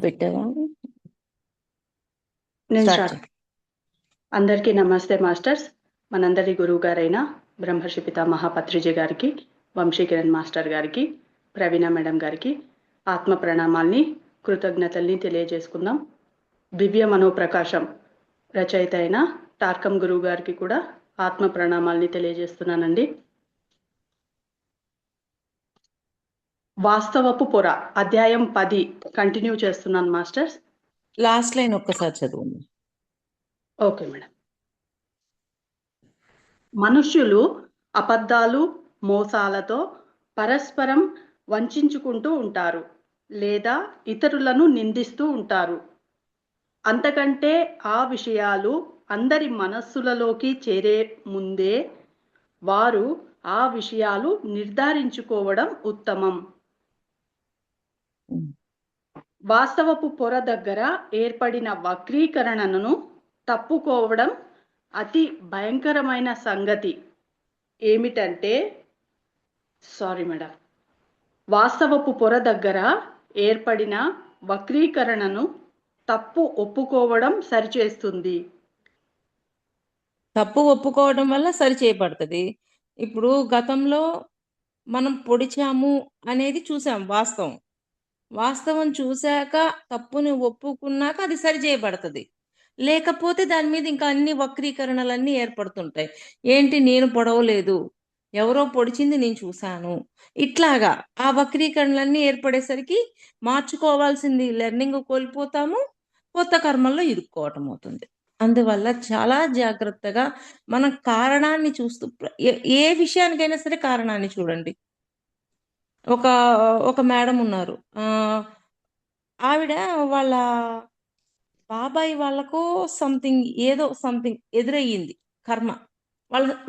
పెట్టావా? నేను start start. అందరికీ నమస్తే మాస్టర్స్. మనందరి గురువు గారైన బ్రహ్మర్షి పితామహ పత్రిజీ గారికి, వంశీకిరణ్ మాస్టర్ గారికి, ప్రవీణ మేడం గారికి ఆత్మ ప్రణామాల్ని, కృతజ్ఞతల్ని తెలియజేసుకుందాం. దివ్య మనోప్రకాశం రచయిత అయిన టార్కం గురువు గారికి కూడా ఆత్మ ప్రణామాల్ని తెలియజేస్తున్నానండి. వాస్తవపు పొర అధ్యాయం 10 కంటిన్యూ చేస్తున్నాను మాస్టర్స్. లాస్ట్ లైన్ ఒక్కసారి చదువు. Okay madam. మనుష్యులు అబద్ధాలు, మోసాలతో పరస్పరం వంచుకుంటూ ఉంటారు లేదా ఇతరులను నిందిస్తూ ఉంటారు. అంతకంటే ఆ విషయాలు అందరి మనస్సులలోకి చేరే ముందే వారు ఆ విషయాలు నిర్ధారించుకోవడం ఉత్తమం. వాస్తవపు పొర దగ్గర ఏర్పడిన వక్రీకరణను తప్పుకోవడం అతి భయంకరమైన సంగతి ఏమిటంటే వాస్తవపు పొర దగ్గర ఏర్పడిన వక్రీకరణను తప్పు ఒప్పుకోవడం సరిచేస్తుంది. తప్పు ఒప్పుకోవడం వల్ల సరి చేయబడుతుంది. ఇప్పుడు గతంలో మనం పొడిచాము అనేది చూసాం. వాస్తవం చూశాక తప్పుని ఒప్పుకున్నాక అది సరి చేయబడుతుంది. లేకపోతే దాని మీద ఇంకా అన్ని వక్రీకరణలన్నీ ఏర్పడుతుంటాయి. ఏంటి, నేను పొడవలేదు, ఎవరో పొడిచింది నేను చూశాను, ఇట్లాగా ఆ వక్రీకరణలన్నీ ఏర్పడేసరికి మార్చుకోవాల్సింది లెర్నింగ్ కోల్పోతాము, కొత్త కర్మల్లో ఇరుక్కోవటం అవుతుంది. అందువల్ల చాలా జాగ్రత్తగా మనం కారణాన్ని చూస్తూ ఏ విషయానికైనా సరే కారణాన్ని చూడండి. ఒక మేడం ఉన్నారు, ఆవిడ వాళ్ళ బాబాయ్ వాళ్ళకు సంథింగ్ ఎదురయ్యింది కర్మ.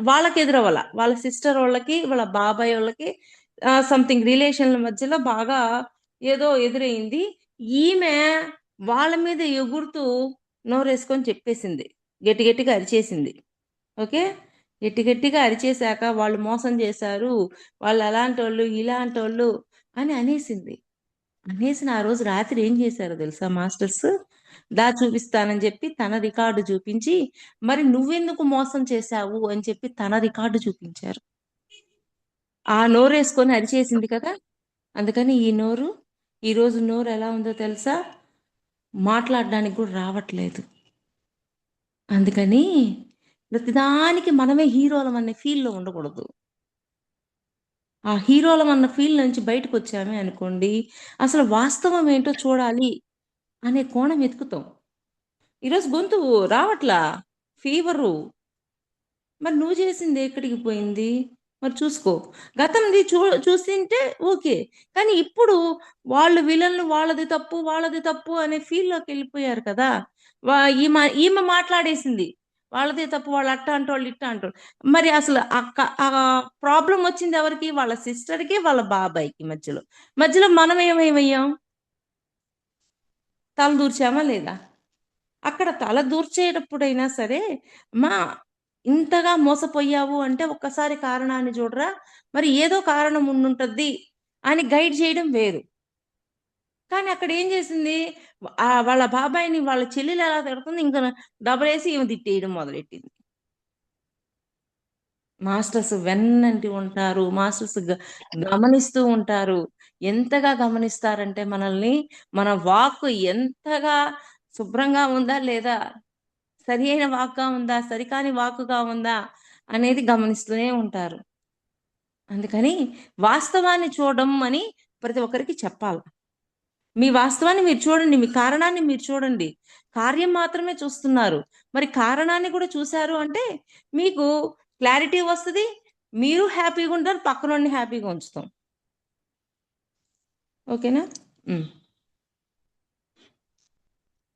వాళ్ళకి ఎదురవ్వాల, వాళ్ళ సిస్టర్ వాళ్ళకి వాళ్ళ బాబాయ్ వాళ్ళకి సంథింగ్ రిలేషన్ల మధ్యలో బాగా ఏదో ఎదురయ్యింది. ఈమె వాళ్ళ మీద ఎగురుతూ నోరేసుకొని చెప్పేసింది, గట్టిగా అరిచేసింది. ఓకే, గట్టిగా అరిచేశాక వాళ్ళు మోసం చేశారు, వాళ్ళు అలాంటి వాళ్ళు ఇలాంటి వాళ్ళు అని అనేసిన ఆ రోజు రాత్రి ఏం చేశారో తెలుసా మాస్టర్స్? చూపిస్తానని చెప్పి తన రికార్డు చూపించి, మరి నువ్వెందుకు మోసం చేశావు అని చెప్పి తన రికార్డు చూపించారు. ఆ నోరేసుకొని అరిచేసింది కదా, అందుకని ఈరోజు నోరు ఎలా ఉందో తెలుసా? మాట్లాడడానికి కూడా రావట్లేదు. అందుకని ప్రతిదానికి మనమే హీరోలం అనే ఫీల్లో ఉండకూడదు. ఆ హీరోలం అన్న ఫీల్ నుంచి బయటకు వచ్చామే అనుకోండి, అసలు వాస్తవం ఏంటో చూడాలి అనే కోణం వెతుకుతాం. ఈరోజు గొంతు రావట్లా, ఫీవరు, మరి నువ్వు చేసింది ఎక్కడికి పోయింది? మరి చూసుకో. గతంది చూసింటే ఓకే, కానీ ఇప్పుడు వాళ్ళు విలన్లు, వాళ్ళది తప్పు అనే ఫీల్లోకి వెళ్ళిపోయారు కదా. ఈమె మాట్లాడేసింది వాళ్ళదే తప్పు, వాళ్ళు అట్ట అంటోళ్ళు ఇట్ట అంటోళ్ళు. మరి అసలు ఆ ప్రాబ్లం వచ్చింది ఎవరికి? వాళ్ళ సిస్టర్కి, వాళ్ళ బాబాయ్కి మధ్యలో మనం ఏమయ్యాం? తల దూర్చామా లేదా? అక్కడ తల దూర్చేటప్పుడైనా సరే, మా ఇంతగా మోసపోయావు అంటే ఒక్కసారి కారణాన్ని చూడరా, మరి ఏదో కారణం ఉండుంటది అని గైడ్ చేయడం వేరు. కానీ అక్కడ ఏం చేసింది, వాళ్ళ బాబాయిని వాళ్ళ చెల్లెలు ఎలా తిడుతుంది, ఇంకా డబలేసి ఈమె తిట్టేయడం మొదలెట్టింది. మాస్టర్స్ వెన్నంటి ఉంటారు, మాస్టర్స్ గమనిస్తూ ఉంటారు. ఎంతగా గమనిస్తారంటే మనల్ని, మన వాక్కు ఎంతగా శుభ్రంగా ఉందా లేదా, సరి అయిన వాక్గా ఉందా, సరికాని వాక్కుగా ఉందా అనేది గమనిస్తూనే ఉంటారు. అందుకని వాస్తవాన్ని చూడడం అని ప్రతి ఒక్కరికి చెప్పాలి. మీ వాస్తవాన్ని మీరు చూడండి, మీ కారణాన్ని మీరు చూడండి. కార్యం మాత్రమే చూస్తున్నారు, మరి కారణాన్ని కూడా చూశారు అంటే మీకు క్లారిటీ వస్తుంది, మీరు హ్యాపీగా ఉంటారు, పక్కనోడిని హ్యాపీగా ఉంచుతాం. ఓకేనా?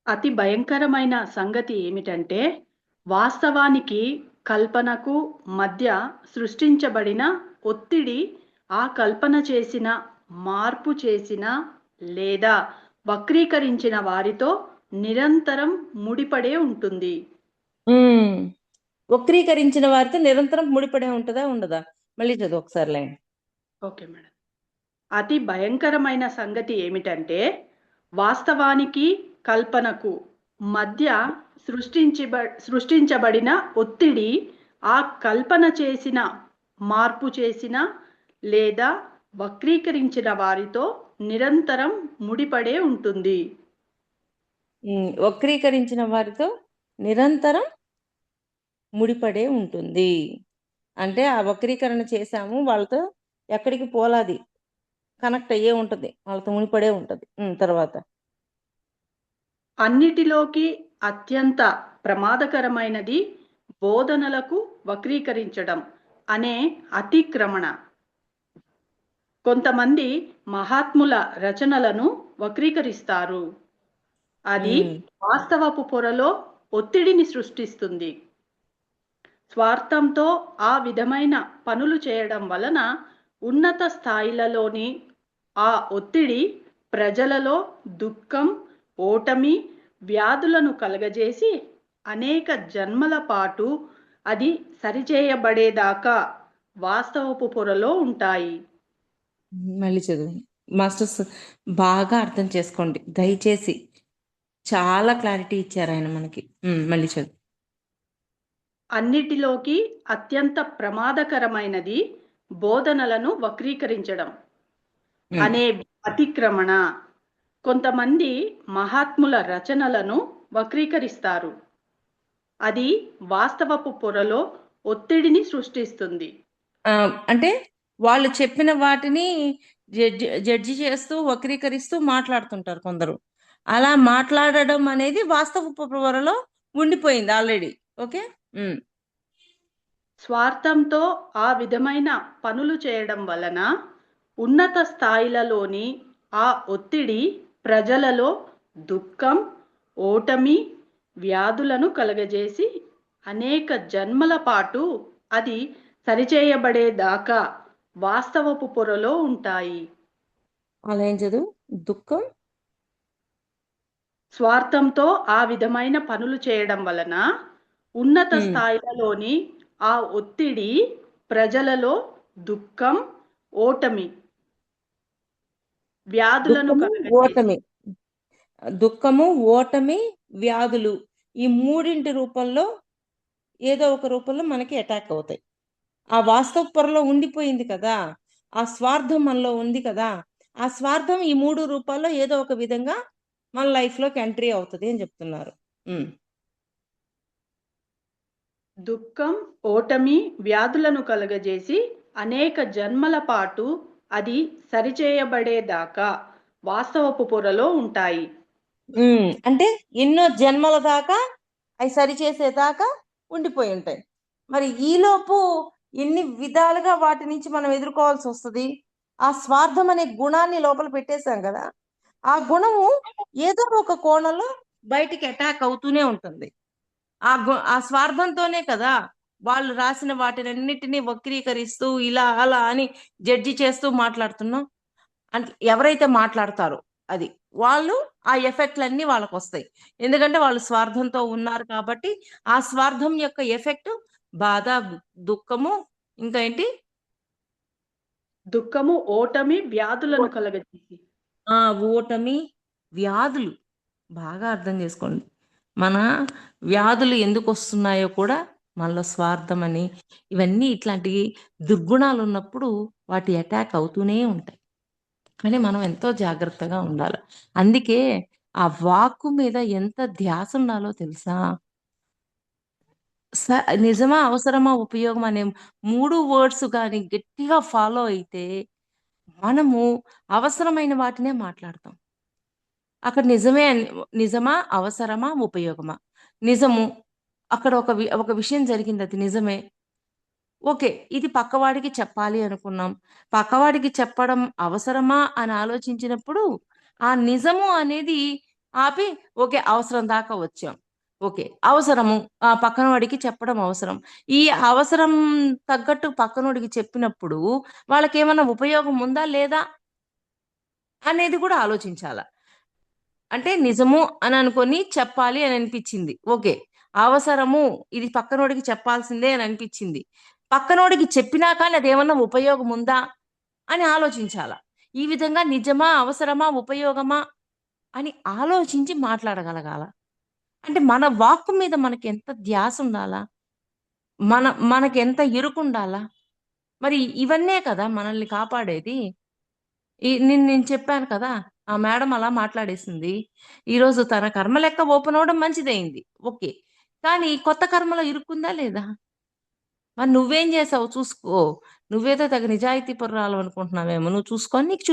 అతి భయంకరమైన సంగతి ఏమిటంటే, వాస్తవానికి కల్పనకు మధ్య సృష్టించబడిన ఒత్తిడి ఆ కల్పన చేసిన, మార్పు చేసిన లేదా వక్రీకరించిన వారితో నిరంతరం ముడిపడే ఉంటుంది. వక్రీకరించిన వారితో నిరంతరం ముడిపడే ఉంటుందా ఉండదా? మళ్ళీ చదువు ఒకసారి లైన్. Okay madam. అతి భయంకరమైన సంగతి ఏమిటంటే, వాస్తవానికి కల్పనకు మధ్య సృష్టించబడిన ఒత్తిడి ఆ కల్పన చేసిన, మార్పు చేసిన లేదా వక్రీకరించిన వారితో నిరంతరం ముడిపడే ఉంటుంది. వక్రీకరించిన వారితో నిరంతరం ముడిపడే ఉంటుంది. అంటే ఆ వక్రీకరణ చేశాము, వాళ్ళతో ఎక్కడికి పోలాది, కనెక్ట్ అయ్యే ఉంటుంది, వాళ్ళతో ముడిపడే ఉంటుంది. తర్వాత అన్నిటిలోకి అత్యంత ప్రమాదకరమైనది బోధనలకు వక్రీకరించడం అనే అతిక్రమణ. కొంతమంది మహాత్ముల రచనలను వక్రీకరిస్తారు. అది వాస్తవపు పొరలో ఒత్తిడిని సృష్టిస్తుంది. స్వార్థంతో ఆ విధమైన పనులు చేయడం వలన ఉన్నత స్థాయిలలోని ఆ ఒత్తిడి ప్రజలలో దుఃఖం, ఓటమి, వ్యాధులను కలగజేసి అనేక జన్మల పాటు అది సరిచేయబడేదాకా వాస్తవపు పొరలో ఉంటాయి. మళ్ళీ చదువు మాస్టర్స్, బాగా అర్థం చేసుకోండి దయచేసి. చాలా క్లారిటీ ఇచ్చారు ఆయన మనకి. మళ్ళీ చదువు. అన్నిటిలోకి అత్యంత ప్రమాదకరమైనది బోధనలను వక్రీకరించడం అనే అతిక్రమణ. కొంతమంది మహాత్ముల రచనలను వక్రీకరిస్తారు. అది వాస్తవపు పొరలో ఒత్తిడిని సృష్టిస్తుంది. అంటే వాళ్ళు చెప్పిన వాటిని జడ్జి చేస్తూ వక్రీకరిస్తూ మాట్లాడుతుంటారు కొందరు. అలా మాట్లాడడం అనేది వాస్తవపు పొరలో ఉండిపోయింది ఆల్రెడీ. ఓకే. స్వార్థంతో ఆ విధమైన పనులు చేయడం వలన ఉన్నత స్థాయిలలోని ఆ ఒత్తిడి ప్రజలలో దుఃఖం, ఓటమి, వ్యాధులను కలగజేసి అనేక జన్మల పాటు అది సరిచేయబడేదాకా వాస్తవపు పొరలో ఉంటాయి. అలా ఏం చదువు. దుఃఖం, స్వార్థంతో ఆ విధమైన పనులు చేయడం వలన ఉన్నత స్థాయిలలోని ఆ ఒత్తిడి ప్రజలలో దుఃఖం, ఓటమి, వ్యాధులను ఓటమి, దుఃఖము, ఓటమి, వ్యాధులు, ఈ మూడింటి రూపంలో ఏదో ఒక రూపంలో మనకి అటాక్ అవుతాయి. ఆ వాస్తవ పొరలో ఉండిపోయింది కదా, ఆ స్వార్థం మనలో ఉంది కదా, ఆ స్వార్థం ఈ మూడు రూపాల్లో ఏదో ఒక విధంగా మన లైఫ్ లోకి ఎంట్రీ అవుతుంది అని చెప్తున్నారు. దుఃఖం, ఓటమి, వ్యాధులను కలగజేసి అనేక జన్మల పాటు అది సరిచేయబడేదాకా వాస్తవపు పొరలో ఉంటాయి. అంటే ఎన్నో జన్మల దాకా అవి సరిచేసేదాకా ఉండిపోయి ఉంటాయి. మరి ఈలోపు ఎన్ని విధాలుగా వాటి నుంచి మనం ఎదుర్కోవాల్సి వస్తుంది. ఆ స్వార్థం అనే గుణాన్ని లోపల పెట్టేశాం కదా, ఆ గుణము ఏదో ఒక కోణంలో బయటికి అటాక్ అవుతూనే ఉంటుంది. ఆ స్వార్థంతోనే కదా వాళ్ళు రాసిన వాటినన్నిటినీ వక్రీకరిస్తూ ఇలా అలా అని జడ్జి చేస్తూ మాట్లాడుతున్నాం. అంటే ఎవరైతే మాట్లాడతారో అది వాళ్ళు ఆ ఎఫెక్ట్లన్నీ వాళ్ళకు వస్తాయి. ఎందుకంటే వాళ్ళు స్వార్థంతో ఉన్నారు కాబట్టి ఆ స్వార్థం యొక్క ఎఫెక్ట్ బాధ, దుఃఖము, ఇంకా ఏంటి, దుఃఖము, ఓటమి, వ్యాధులను కలగజేసి. ఓటమి, వ్యాధులు. బాగా అర్థం చేసుకోండి. మన వ్యాధులు ఎందుకు వస్తున్నాయో కూడా మనలో స్వార్థం అని, ఇవన్నీ ఇట్లాంటి దుర్గుణాలు ఉన్నప్పుడు వాటి అటాక్ అవుతూనే ఉంటాయి. కానీ మనం ఎంతో జాగ్రత్తగా ఉండాలి. అందుకే ఆ వాక్కు మీద ఎంత ధ్యాస ఉండాలో తెలుసా. నిజమా, అవసరమా, ఉపయోగం అనే 3 వర్డ్స్ కానీ గట్టిగా ఫాలో అయితే మనము అవసరమైన వాటినే మాట్లాడతాం. అక్కడ నిజమా, అవసరమా, ఉపయోగమా. నిజము, అక్కడ ఒక విషయం జరిగింది, అది నిజమే. ఓకే, ఇది పక్కవాడికి చెప్పాలి అనుకున్నాం. పక్కవాడికి చెప్పడం అవసరమా అని ఆలోచించినప్పుడు ఆ నిజము అనేది ఆపి, ఓకే అవసరం దాకా వచ్చాం. ఓకే అవసరము, ఆ పక్కనవాడికి చెప్పడం అవసరం. ఈ అవసరం తగ్గట్టు పక్కనోడికి చెప్పినప్పుడు వాళ్ళకి ఏమన్నా ఉపయోగం ఉందా లేదా అనేది కూడా ఆలోచించాల. అంటే నిజము అని అనుకొని చెప్పాలి అని అనిపించింది. ఓకే అవసరము, ఇది పక్కనోడికి చెప్పాల్సిందే అని అనిపించింది. పక్కనోడికి చెప్పినా కానీ అదేమన్నా ఉపయోగం ఉందా అని ఆలోచించాల. ఈ విధంగా నిజమా, అవసరమా, ఉపయోగమా అని ఆలోచించి మాట్లాడగలగాల. అంటే మన వాక్కు మీద మనకి ఎంత ధ్యాస ఉండాలా? మనకెంత ఇరుకుండాలా? మరి ఇవన్నే కదా మనల్ని కాపాడేది. నేను చెప్పాను కదా! ఆ మేడం అలా మాట్లాడేసింది. ఈరోజు తన కర్మ లెక్క ఓపెన్ అవ్వడం మంచిదయింది. ఓకే. కానీ కొత్త కర్మలో ఇరుక్కుందా లేదా? మరి నువ్వేం చేసావు చూసుకో. నువ్వేదో తెగ నిజాయితీ పరురాలు అనుకుంటున్నావేమో. నువ్వు చూసుకో అని నీకు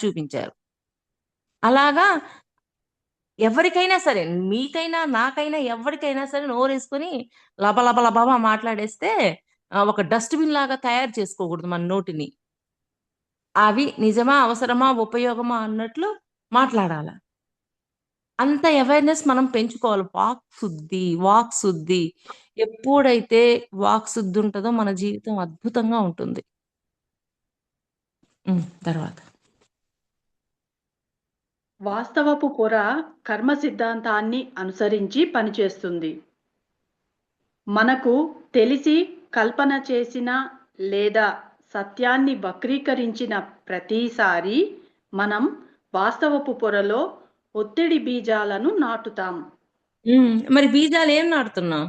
చూపించారు. అలాగా ఎవరికైనా సరే, మీకైనా, నాకైనా, ఎవరికైనా సరే నోరేసుకొని లబ లబ లబ మాట్లాడేస్తే ఒక డస్ట్‌బిన్ లాగా తయారు చేసుకోకూడదు మన నోటిని. అవి నిజమా, అవసరమా, ఉపయోగమా అన్నట్లు మాట్లాడాల. అంత అవేర్‌నెస్ మనం పెంచుకోవాలి. వాక్ శుద్ధి. ఎప్పుడైతే వాక్ శుద్ధి ఉంటదో మన జీవితం అద్భుతంగా ఉంటుంది. తర్వాత వాస్తవపు పొర కర్మ సిద్ధాంతాన్ని అనుసరించి పనిచేస్తుంది. మనకు తెలిసి కల్పన చేసిన లేదా సత్యాన్ని వక్రీకరించిన ప్రతిసారి మనం వాస్తవపు పొరలో ఒత్తిడి బీజాలను నాటుతాం. మరి బీజాలేం నాటుతున్నాం?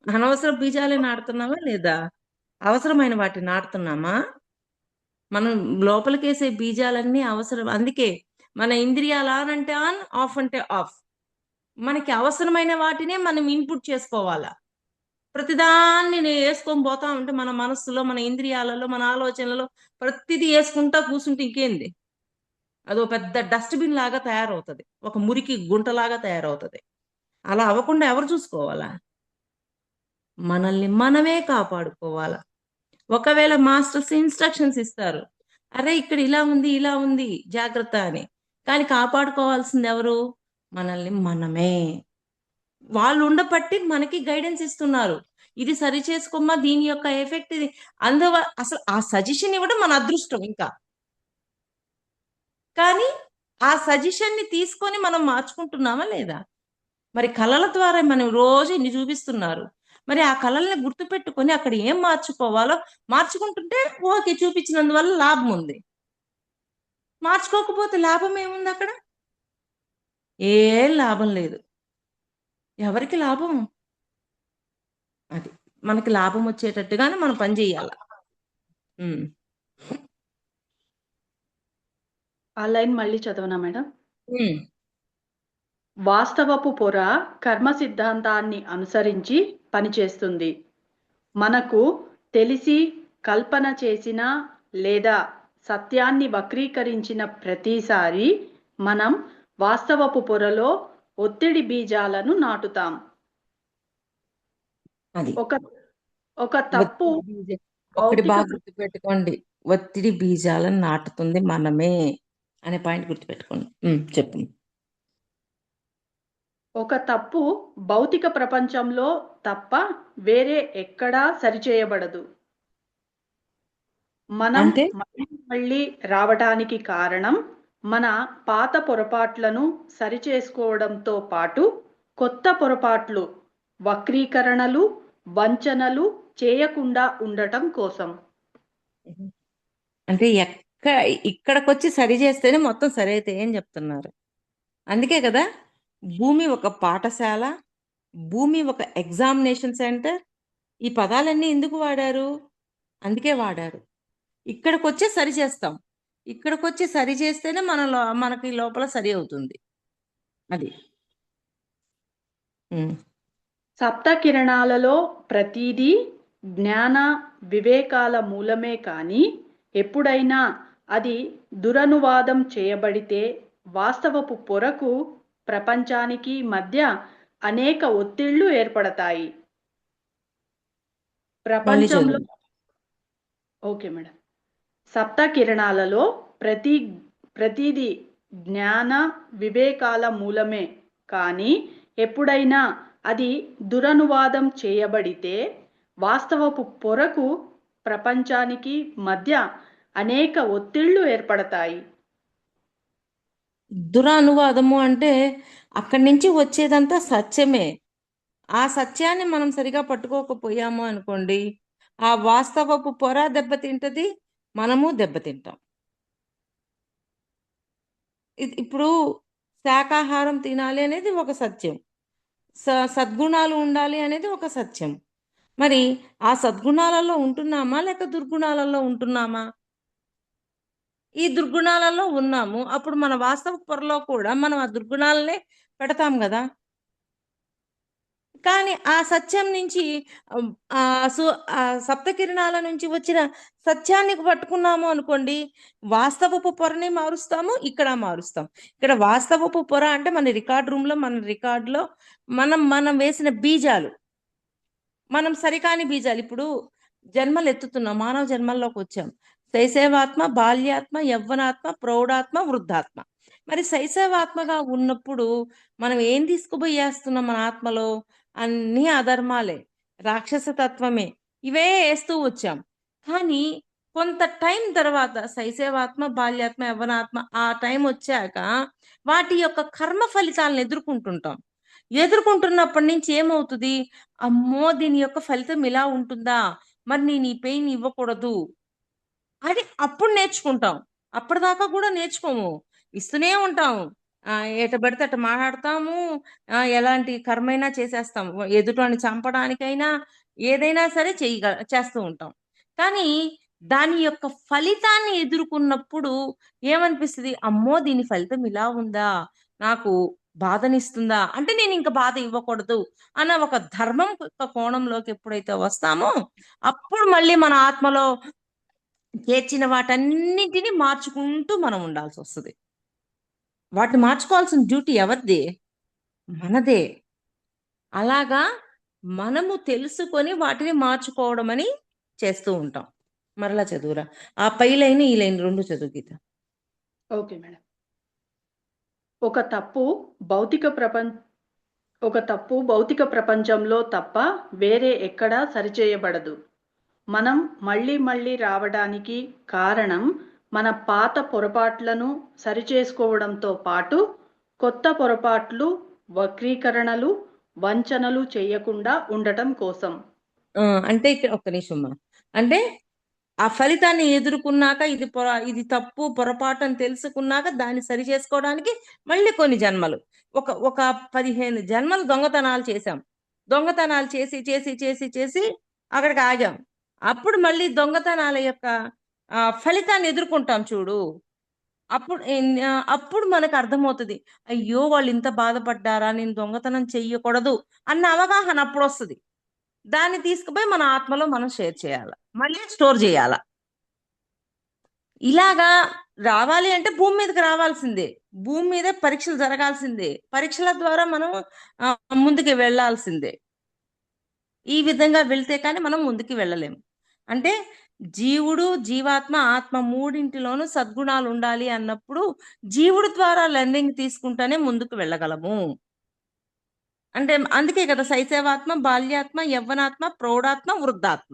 అనవసర బీజాలే నాటుతున్నామా లేదా? అవసరమైన వాటిని నాటుతున్నామా? మనం లోపలికేసే బీజాలన్నీ అవసరం. అందుకే మన ఇంద్రియాలు ఆన్ అంటే ఆన్, ఆఫ్ అంటే ఆఫ్. మనకి అవసరమైన వాటినే మనం ఇన్పుట్ చేసుకోవాలా. ప్రతిదాన్ని వేసుకొని పోతా ఉంటే మన మనస్సులో, మన ఇంద్రియాలలో, మన ఆలోచనలలో ప్రతిదీ వేసుకుంటా కూర్చుంటే ఇంకేంది? అదో పెద్ద డస్ట్‌బిన్ లాగా తయారవుతది. ఒక మురికి గుంటలాగా తయారవుతది. అలా అవ్వకుండా ఎవరు చూసుకోవాలా? మనల్ని మనమే కాపాడుకోవాల. ఒకవేళ మాస్టర్స్ ఇన్‌స్ట్రక్షన్స్ ఇస్తారు. అరే! ఇక్కడ ఇలా ఉంది, ఇలా ఉంది జాగ్రత్త అని. కానీ కాపాడుకోవాల్సింది ఎవరు? మనల్ని మనమే. వాళ్ళు ఉండబట్టి మనకి గైడెన్స్ ఇస్తున్నారు. ఇది సరి చేసుకోమ్మా, దీని యొక్క ఎఫెక్ట్ ఇది. అసలు ఆ సజెషన్ ఇవ్వడం మన అదృష్టం ఇంకా. కానీ ఆ సజెషన్‌ని తీసుకొని మనం మార్చుకుంటున్నామా లేదా? మరి కళల ద్వారా మనం రోజు ఇన్ని చూపిస్తున్నారు. మరి ఆ కళల్ని గుర్తుపెట్టుకొని అక్కడ ఏం మార్చుకోవాలో మార్చుకుంటుంటే ఓకే. చూపించినందువల్ల లాభం ఉంది. మార్చుకోకపోతే లాభం ఏముందక్కడ? ఏం లాభం లేదు. ఎవరికి లాభం? అది. మనకి లాభం వచ్చేటట్టుగానే మనం పని చేయాల. హ్మ్. ఆ లైన్ మళ్ళీ చదవనా మేడం? హ్మ్. వాస్తవపు పొర కర్మ సిద్ధాంతాన్ని అనుసరించి పనిచేస్తుంది. మనకు తెలిసి కల్పన చేసిన లేదా సత్యాన్ని వక్రీకరించిన ప్రతిసారి మనం వాస్తవపు పొరలో ఒత్తిడి బీజాలను నాటుతాం. అది. ఒక ఒక తప్పు ఒక్కటి భౌతిక బాగా గుర్తుపెట్టుకోండి. ఒత్తిడి బీజాలను నాటుతుంది మనమే అనే పాయింట్ గుర్తుపెట్టుకోండి. చెప్పండి. ఒక తప్పు భౌతిక ప్రపంచంలో తప్ప వేరే ఎక్కడా సరిచేయబడదు. మనం అంటే మళ్ళీ రావటానికి కారణం మన పాత పొరపాట్లను సరిచేసుకోవడంతో పాటు కొత్త పొరపాట్లు, వక్రీకరణలు, వంచనలు చేయకుండా ఉండటం కోసం. అంటే ఇక్కడికొచ్చి సరి చేస్తేనే మొత్తం సరైతాయి అని చెప్తున్నారు. అందుకే కదా భూమి ఒక పాఠశాల, భూమి ఒక ఎగ్జామినేషన్ సెంటర్. ఈ పదాలన్నీ ఎందుకు వాడారు? అందుకే వాడారు. ఇక్కడికొచ్చి సరి చేస్తాం. ఇక్కడికొచ్చి సరి చేస్తేనే మనకి లోపల సరి అవుతుంది. అది. సప్త కిరణాలలో ప్రతిదీ జ్ఞాన వివేకాల మూలమే కానీ ఎప్పుడైనా అది దురనువాదం చేయబడితే వాస్తవపు పొరకు ప్రపంచానికి మధ్య అనేక ఒత్తిళ్లు ఏర్పడతాయి. ప్రపంచంలో ఓకే మేడం. సప్త కిరణాలలో ప్రతిదీ జ్ఞాన వివేకాల మూలమే కానీ ఎప్పుడైనా అది దురనువాదం చేయబడితే వాస్తవపు పొరకు ప్రపంచానికి మధ్య అనేక ఒత్తిళ్లు ఏర్పడతాయి. దురానువాదము అంటే అక్కడి నుంచి వచ్చేదంతా సత్యమే. ఆ సత్యాన్ని మనం సరిగా పట్టుకోకపోయాము అనుకోండి, ఆ వాస్తవపు పొర దెబ్బతింటది, మనము దెబ్బతింటాం. ఇప్పుడు శాకాహారం తినాలి అనేది ఒక సత్యం. సద్గుణాలు ఉండాలి అనేది ఒక సత్యం. మరి ఆ సద్గుణాలలో ఉంటున్నామా లేక దుర్గుణాలలో ఉంటున్నామా? ఈ దుర్గుణాలలో ఉన్నాము. అప్పుడు మన వాస్తవ పొరలో కూడా మనం ఆ దుర్గుణాలనే పెడతాం గదా! కానీ ఆ సత్యం నుంచి ఆహ్, ఆహ్, సు సప్తకిరణాల నుంచి వచ్చిన సత్యాన్ని పట్టుకున్నాము అనుకోండి, వాస్తవపు పొరని మారుస్తాము, ఇక్కడ మారుస్తాం. ఇక్కడ వాస్తవపు పొర అంటే మన రికార్డ్ రూమ్‌లో, మన రికార్డ్‌లో మనం వేసిన బీజాలు. మనం సరికాని బీజాలు. ఇప్పుడు జన్మలెత్తుతున్నాం. మానవ జన్మల్లోకొచ్చాం. శైశవాత్మ, బాల్యాత్మ, యవ్వనాత్మ, ప్రౌఢాత్మ, వృద్ధాత్మ. మరి శైశవాత్మగా ఉన్నప్పుడు మనం ఏం తీసుకుపోయేస్తున్నాం మన ఆత్మలో? అన్నీ అధర్మాలే. రాక్షస తత్వమే. ఇవే యేస్తూ వచ్చాం. కానీ కొంత టైం తర్వాత శైశవాత్మ, బాల్యాత్మ, యవ్వనాత్మ ఆ టైమొచ్చాక వాటి యొక్క కర్మ ఫలితాలను ఎదుర్కొంటుంటాం. ఎదుర్కొంటున్నప్పటి నుంచి ఏమవుతది? అమ్మో! దీని యొక్క ఫలితం ఇలా ఉంటుందా? మరి నేను ఈ పెయిన్ ఇవ్వకూడదు. అది అప్పుడు నేర్చుకుంటాం. అప్పటిదాకా గూడా నేర్చుకోము. ఇస్తూనే ఉంటాం. ఎట పడితే అటు మాట్లాడతాము. ఎలాంటి కర్మైనా చేసేస్తాం. ఎదుటోడిని చంపడానికైనా, ఏదైనా సరే చేస్తూ ఉంటాం. కానీ దాని యొక్క ఫలితాన్ని ఎదుర్కొన్నప్పుడు ఏమనిపిస్తది? అమ్మో! దీని ఫలితం ఇలా ఉందా? నాకు బాధనిస్తుందా? అంటే నేనింక బాధ ఇవ్వకూడదు అన్న ఒక ధర్మం యొక్క కోణంలోకి ఎప్పుడైతే వస్తామో, అప్పుడు మళ్ళీ మన ఆత్మలో చేర్చిన వాటన్నిటిని మార్చుకుంటూ మనం ఉండాల్సొస్తది. వాటిని మార్చుకోవాల్సిన డ్యూటీ ఎవరిది? మనదే. అలాగా మనము తెలుసుకొని వాటిని మార్చుకోవడమని చేస్తూ ఉంటాం. మరలా చదువురా. ఆ పై లైన్, ఈ లైన్ 2 చదువు గీత. Okay madam. ఒక తప్పు భౌతిక ప్రపం ఒక తప్పు భౌతిక ప్రపంచంలో తప్ప వేరే ఎక్కడా సరిచేయబడదు. మనం మళ్ళీ మళ్ళీ రావడానికి కారణం మన పాత పొరపాట్లను సరిచేసుకోవడంతో పాటు కొత్త పొరపాట్లు, వక్రీకరణలు, వంచనలు చేయకుండా ఉండటం కోసం. అంటే ఇక్కడ ఒక్క నిమిషం అమ్మా. అంటే ఆ ఫలితాన్ని ఎదుర్కున్నాక ఇది తప్పు, పొరపాటు అని తెలుసుకున్నాక దాన్ని సరిచేసుకోవడానికి మళ్ళీ కొన్ని జన్మలు. ఒక 15 జన్మలు దొంగతనాలు చేశాం. దొంగతనాలు చేసి, చేసి, చేసి, చేసి అక్కడికి ఆగాం. అప్పుడు మళ్ళీ దొంగతనాల యొక్క ఫలితాన్ని ఎదుర్కొంటాం చూడు. అప్పుడు మనకు అర్థమవుతది. అయ్యో! వాళ్ళు ఇంత బాధపడ్డారా? నేను దొంగతనం చెయ్యకూడదు అన్న అవగాహన అప్పుడొస్తది. దాన్ని తీసుకుపోయి మన ఆత్మలో మనం షేర్ చేయాల. మళ్ళీ స్టోర్ జేయాల. ఇలాగా రావాలి అంటే భూమి మీదకి రావాల్సిందే. భూమి మీదే పరీక్షలు జరగాల్సిందే. పరీక్షల ద్వారా మనం ముందుకు వెళ్ళాల్సిందే. ఈ విధంగా వెళ్తే కానీ మనం ముందుకు వెళ్ళలేము. అంటే జీవుడు, జీవాత్మ, ఆత్మ మూడింటిలోనూ సద్గుణాలుండాలి అన్నప్పుడు జీవుడు ద్వారా లెర్నింగ్ తీసుకుంటేనే ముందుకు వెళ్ళగలము. అంటే అందుకే కదా శైశవాత్మ, బాల్యాత్మ, యవ్వనాత్మ, ప్రౌఢాత్మ, వృద్ధాత్మ.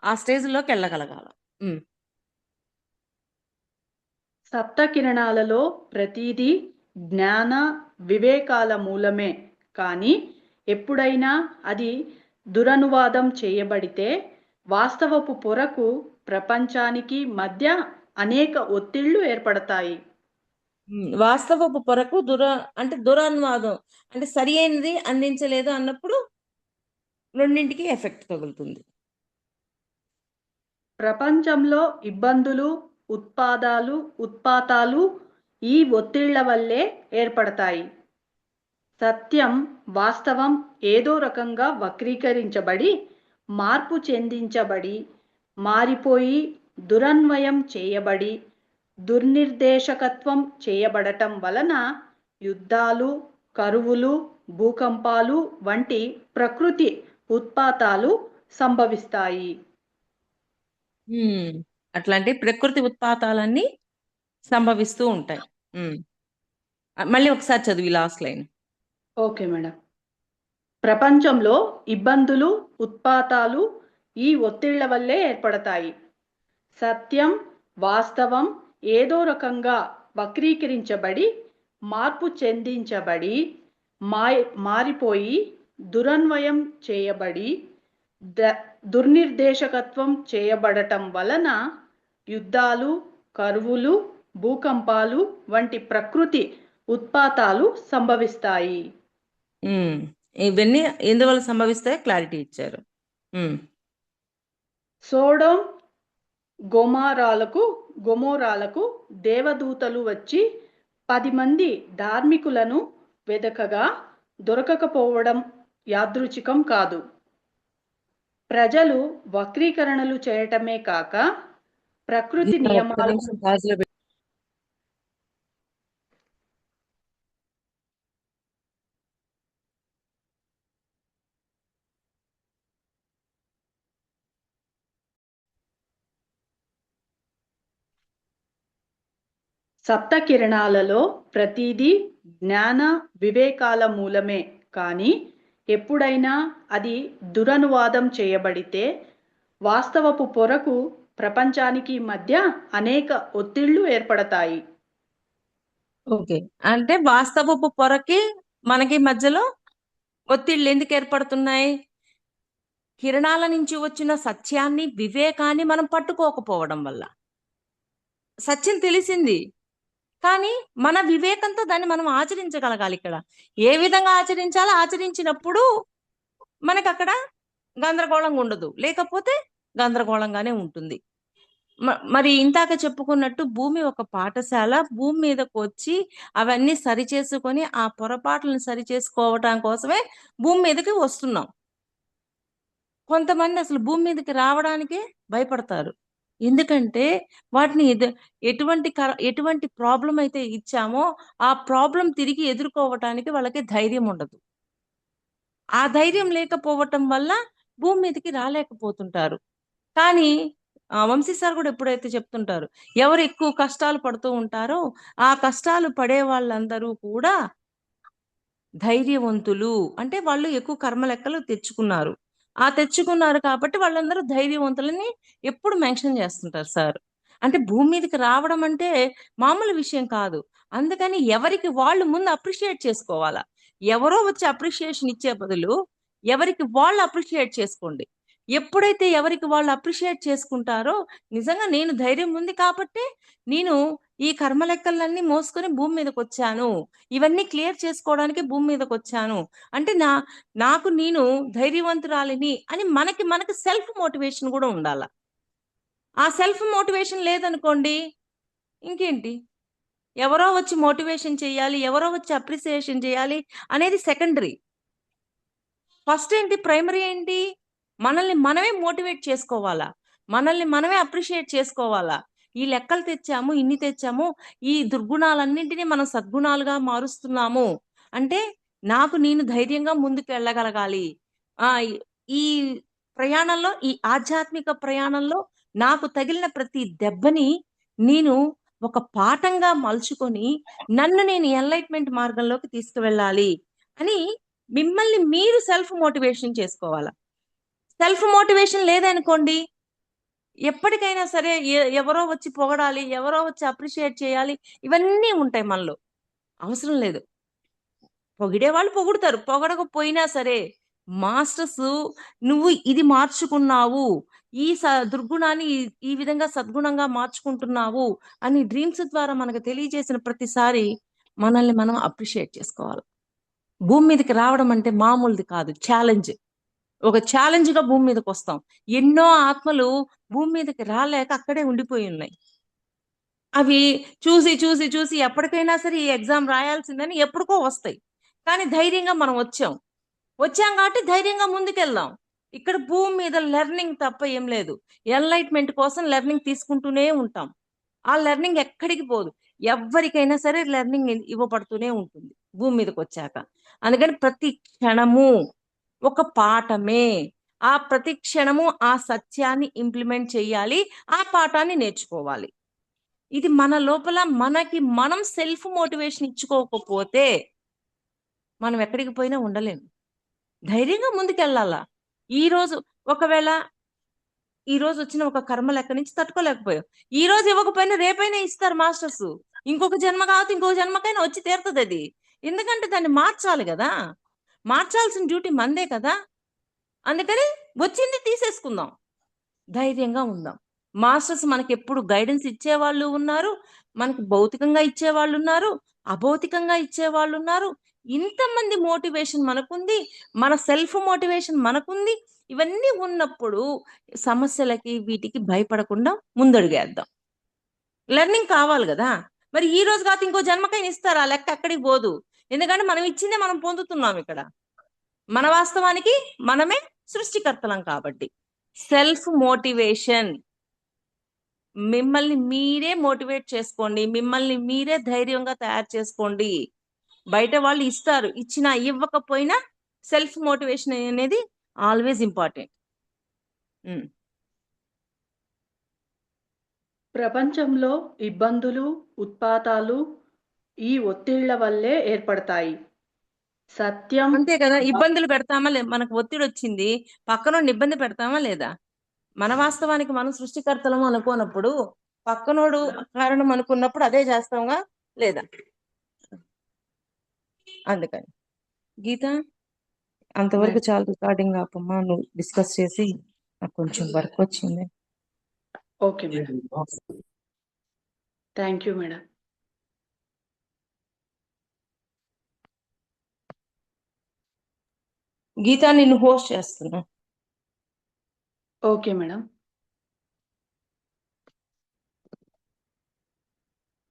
ఆ స్టేజ్‌లోకెళ్ళగలగాల. హ్మ్. సప్తకిరణాలలో ప్రతిదీ జ్ఞాన, వివేకాల మూలమే. కానీ ఎప్పుడైనా అది దురనువాదం చేయబడితే వాస్తవపు పొరకు ప్రపంచానికి మధ్య అనేక ఒత్తిళ్లు ఏర్పడతాయి. వాస్తవపు పొరకు అంటే దురనువాదం. అంటే సరి అయినది అందించలేదు అన్నప్పుడు రెండింటికి ఎఫెక్ట్ తగులుతుంది. ప్రపంచంలో ఇబ్బందులు, ఉత్పాతాలు ఈ ఒత్తిళ్ల వల్లే ఏర్పడతాయి. సత్యం, వాస్తవం ఏదో రకంగా వక్రీకరించబడి, మార్పు చెందించబడి, మారిపోయి, దురన్వయం చేయబడి, దుర్నిర్దేశకత్వం చేయబడటం వలన యుద్ధాలు, కరువులు, భూకంపాలు వంటి ప్రకృతి ఉత్పాతాలు సంభవిస్తాయి. హ్మ్. అట్లాంటి ప్రకృతి ఉత్పాతాలన్నీ సంభవిస్తూ ఉంటాయి. హ్మ్. మళ్ళీ ఒకసారి చదువు ఈ లాస్ట్ లైన్. Okay madam. ప్రపంచంలో ఇబ్బందులు, ఉత్పాతాలు ఈ ఒత్తిళ్ల వల్లే ఏర్పడతాయి. సత్యం, వాస్తవం ఏదో రకంగా వక్రీకరించబడి, మార్పు చెందించబడి, మారిపోయి, దురన్వయం చేయబడి, దుర్నిర్దేశకత్వం చేయబడటం వలన యుద్ధాలు, కరువులు, భూకంపాలు వంటి ప్రకృతి ఉత్పాతాలు సంభవిస్తాయి. ఇవన్నీ ఎందువల్ల సంభవిస్తాయో క్లారిటీ ఇచ్చారు. సోడోమ్ గొమోరాలకు దేవదూతలు వచ్చి 10 మంది ధార్మికులను వెదకగా దొరకకపోవడం యాదృచ్ఛికం కాదు. ప్రజలు వక్రీకరణలు చేయటమే కాక ప్రకృతి నియమాలు సప్త కిరణాలలో ప్రతిదీ జ్ఞాన వివేకాల మూలమే. కానీ ఎప్పుడైనా అది దురనువాదం చేయబడితే వాస్తవపు పొరకు ప్రపంచానికి మధ్య అనేక ఒత్తిళ్లు ఏర్పడతాయి. ఓకే, అంటే వాస్తవపు పొరకి మనకి మధ్యలో ఒత్తిళ్లు ఎందుకు ఏర్పడుతున్నాయి? కిరణాల నుంచి వచ్చిన సత్యాన్ని, వివేకాన్ని మనం పట్టుకోకపోవడం వల్ల. సత్యం తెలిసింది, కానీ మన వివేకంతో దాన్ని మనం ఆచరించగలగాలి. ఇక్కడ ఏ విధంగా ఆచరించాలో ఆచరించినప్పుడు మనకు అక్కడ గందరగోళంగా ఉండదు, లేకపోతే గందరగోళంగానే ఉంటుంది. మరి ఇందాక చెప్పుకున్నట్టు భూమి ఒక పాఠశాల. భూమి మీదకి వచ్చి అవన్నీ సరిచేసుకొని ఆ పొరపాట్లను సరిచేసుకోవటం కోసమే భూమి మీదకి వస్తున్నాం. కొంతమంది అసలు భూమి మీదకి రావడానికే భయపడతారు. ఎందుకంటే వాటిని ఎటువంటి ప్రాబ్లం అయితే ఇచ్చామో ఆ ప్రాబ్లం తిరిగి ఎదుర్కోవటానికి వాళ్ళకి ధైర్యం ఉండదు. ఆ ధైర్యం లేకపోవటం వల్ల భూమి మీదకి రాలేకపోతుంటారు. కానీ వంశీ సార్ కూడా ఎప్పుడైతే చెప్తుంటారు, ఎవరు ఎక్కువ కష్టాలు పడుతూ ఉంటారో ఆ కష్టాలు పడే వాళ్ళందరూ కూడా ధైర్యవంతులు. అంటే వాళ్ళు ఎక్కువ కర్మ లెక్కలు తెచ్చుకున్నారు కాబట్టి వాళ్ళందరూ ధైర్యవంతులని ఎప్పుడు మెన్షన్ చేస్తుంటారు సార్. అంటే భూమి మీదకి రావడం అంటే మామూలు విషయం కాదు. అందుకని ఎవరికి వాళ్ళు ముందు అప్రిషియేట్ చేసుకోవాలా. ఎవరో వచ్చి అప్రిషియేషన్ ఇచ్చే బదులు ఎవరికి వాళ్ళు అప్రిషియేట్ చేసుకోండి. ఎప్పుడైతే ఎవరికి వాళ్ళు అప్రిషియేట్ చేసుకుంటారో, నిజంగా నేను ధైర్యం ఉంది కాబట్టి నేను ఈ కర్మ లెక్కలన్నీ మోసుకొని భూమి మీదకి వచ్చాను, ఇవన్నీ క్లియర్ చేసుకోవడానికి భూమి మీదకి వచ్చాను అంటే నాకు నేను ధైర్యవంతురాలిని అని మనకి సెల్ఫ్ మోటివేషన్ కూడా ఉండాల. ఆ సెల్ఫ్ మోటివేషన్ లేదనుకోండి, ఇంకేంటి, ఎవరో వచ్చి మోటివేషన్ చేయాలి, ఎవరో వచ్చి అప్రిసియేషన్ చేయాలి అనేది సెకండరీ. ఫస్ట్ ఏంటి, ప్రైమరీ ఏంటి, మనల్ని మనమే మోటివేట్ చేసుకోవాలా, మనల్ని మనమే అప్రిషియేట్ చేసుకోవాలా. ఈ లెక్కలు తెచ్చాము, ఇన్ని తెచ్చాము, ఈ దుర్గుణాలన్నింటినీ మనం సద్గుణాలుగా మారుస్తున్నాము అంటే నాకు నేను ధైర్యంగా ముందుకు వెళ్ళగలగాలి. ఈ ప్రయాణంలో, ఈ ఆధ్యాత్మిక ప్రయాణంలో నాకు తగిలిన ప్రతి దెబ్బని నేను ఒక పాఠంగా మలుచుకొని నన్ను నేను ఎన్లైట్మెంట్ మార్గంలోకి తీసుకువెళ్ళాలి అని మిమ్మల్ని మీరు సెల్ఫ్ మోటివేషన్ చేసుకోవాలా. సెల్ఫ్ మోటివేషన్ లేదనుకోండి, ఎప్పటికైనా సరే ఎవరో వచ్చి పొగడాలి, ఎవరో వచ్చి అప్రిషియేట్ చేయాలి, ఇవన్నీ ఉంటాయి మనలో. అవసరం లేదు. పొగిడే వాళ్ళు పొగుడుతారు, పొగడకపోయినా సరే మాస్టర్స్ నువ్వు ఇది మార్చుకున్నావు, ఈ దుర్గుణాన్ని ఈ విధంగా సద్గుణంగా మార్చుకుంటున్నావు అని డ్రీమ్స్ ద్వారా మనకు తెలియజేసిన ప్రతిసారి మనల్ని మనం అప్రిషియేట్ చేసుకోవాలి. భూమి మీదకి రావడం అంటే మామూలుది కాదు, ఛాలెంజ్. ఒక ఛాలెంజ్ గా భూమి మీదకి వస్తాం. ఎన్నో ఆత్మలు భూమి మీదకి రాలేక అక్కడే ఉండిపోయి ఉన్నాయి. అవి చూసి చూసి చూసి ఎప్పటికైనా సరే ఈ ఎగ్జామ్ రాయాల్సిందని ఎప్పటికో వస్తాయి. కానీ ధైర్యంగా మనం వచ్చాం కాబట్టి ధైర్యంగా ముందుకెళ్దాం. ఇక్కడ భూమి మీద లెర్నింగ్ తప్ప ఏం లేదు. ఎన్లైట్మెంట్ కోసం లెర్నింగ్ తీసుకుంటూనే ఉంటాం. ఆ లెర్నింగ్ ఎక్కడికి పోదు. ఎవరికైనా సరే లెర్నింగ్ ఇవ్వబడుతూనే ఉంటుంది భూమి మీదకి వచ్చాక. అందుకని ప్రతి క్షణము ఒక పాఠమే. ఆ ప్రతి క్షణము ఆ సత్యాన్ని ఇంప్లిమెంట్ చేయాలి, ఆ పాఠాన్ని నేర్చుకోవాలి. ఇది మన లోపల మనకి మనం సెల్ఫ్ మోటివేషన్ ఇచ్చుకోకపోతే మనం ఎక్కడికి పోయినా ఉండలేము. ధైర్యంగా ముందుకెళ్ళాలా. ఒకవేళ ఈ రోజు వచ్చిన ఒక కర్మ లెక్క నుంచి తట్టుకోలేకపోయావు, ఈ రోజు ఇవ్వకపోయినా రేపైనా ఇస్తారు మాస్టర్స్. ఇంకొక జన్మ కావచ్చు, ఇంకొక జన్మకైనా వచ్చి తీరుతుంది అది. ఎందుకంటే దాన్ని మార్చాలి కదా, మార్చాల్సిన డ్యూటీ మందే కదా. అందుకని వచ్చింది తీసేసుకుందాం, ధైర్యంగా ఉందాం. మాస్టర్స్ మనకి ఎప్పుడు గైడెన్స్ ఇచ్చేవాళ్ళు ఉన్నారు, మనకి భౌతికంగా ఇచ్చేవాళ్ళు ఉన్నారు, అభౌతికంగా ఇచ్చేవాళ్ళు ఉన్నారు. ఇంతమంది మోటివేషన్ మనకుంది, మన సెల్ఫ్ మోటివేషన్ మనకుంది. ఇవన్నీ ఉన్నప్పుడు సమస్యలకి వీటికి భయపడకుండా ముందడుగేద్దాం. లెర్నింగ్ కావాలి కదా. మరి ఈ రోజు కాదు ఇంకో జన్మకైనా ఇస్తారు, ఆ లెక్క ఎక్కడికి పోదు. ఎందుకంటే మనం ఇచ్చిందే మనం పొందుతున్నాం ఇక్కడ. మన వాస్తవానికి మనమే సృష్టికర్తలం కాబట్టి. సెల్ఫ్ మోటివేషన్, మిమ్మల్ని మీరే మోటివేట్ చేసుకోండి, మిమ్మల్ని మీరే ధైర్యంగా తయారు చేసుకోండి. బయట వాళ్ళు ఇస్తారు, ఇచ్చినా ఇవ్వకపోయినా సెల్ఫ్ మోటివేషన్ అనేది ఆల్వేస్ ఇంపార్టెంట్. ప్రపంచంలో ఇబ్బందులు, ఉత్పాతాలు ఈ ఒత్తిళ్ల వల్లే ఏర్పడతాయి. సత్యం అంతే కదా. ఇబ్బందులు పెడతామా మనకు ఒత్తిడి వచ్చింది, పక్కనోడిని ఇబ్బంది పెడతామా లేదా? మన వాస్తవానికి మనం సృష్టికర్తలము అనుకోనప్పుడు పక్కనోడు కారణం అనుకున్నప్పుడు అదే చేస్తాంగా లేదా? అందుకని గీత అంతవరకు చాలా రికార్డింగ్ ఆపమ్మా, నువ్వు డిస్కస్ చేసి, నాకు కొంచెం వర్క్ వచ్చింది. Okay madam, thank you madam. Geetha నిన్ను హోస్ట్ చేస్తున్నా. Okay madam.